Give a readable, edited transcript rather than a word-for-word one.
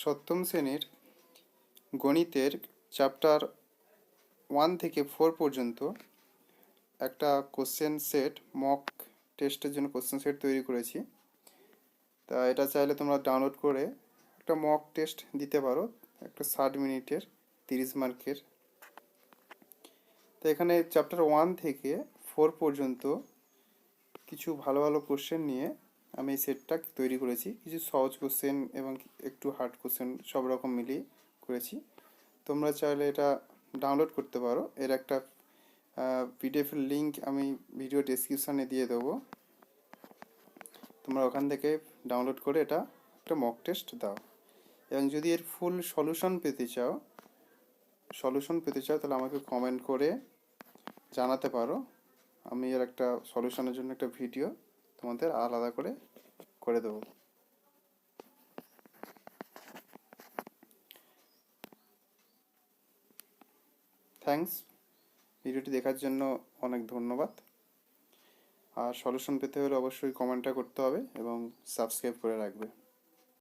সপ্তম শ্রেণীর গণিতের চ্যাপ্টার 1 থেকে 4 পর্যন্ত একটা কোশ্চেন সেট মক টেস্টের জন্য কোশ্চেন সেট তৈরি করেছি। তা এটা চাইলে তোমরা ডাউনলোড করে একটা মক টেস্ট দিতে পারো, একটা 60 মিনিটের 30 মার্কের। তো এখানে চ্যাপ্টার 1 থেকে 4 পর্যন্ত কিছু ভালো ভালো কোশ্চেন নিয়ে আমি এই সেটটা তৈরি করেছি। কিছু সহজ কোশ্চেন এবং একটু হার্ড কোশ্চেন সব রকম মিলিয়ে করেছি। তোমরা চাইলে এটা ডাউনলোড করতে পারো। এর একটা পিডিএফের লিঙ্ক আমি ভিডিও ডেসক্রিপশানে দিয়ে দেবো। তোমরা ওখান থেকে ডাউনলোড করে এটা একটা মক টেস্ট দাও। এবং যদি এর ফুল সলিউশন পেতে চাও তাহলে আমাকে কমেন্ট করে জানাতে পারো। আমি এর একটা সলিউশনের জন্য একটা ভিডিও তোমাদের আলাদা করে দেবো। থ্যাঙ্কস, ভিডিওটি দেখার জন্য অনেক ধন্যবাদ। আর সলিউশন পেতে হলে অবশ্যই কমেন্টটা করতে হবে এবং সাবস্ক্রাইব করে রাখবে।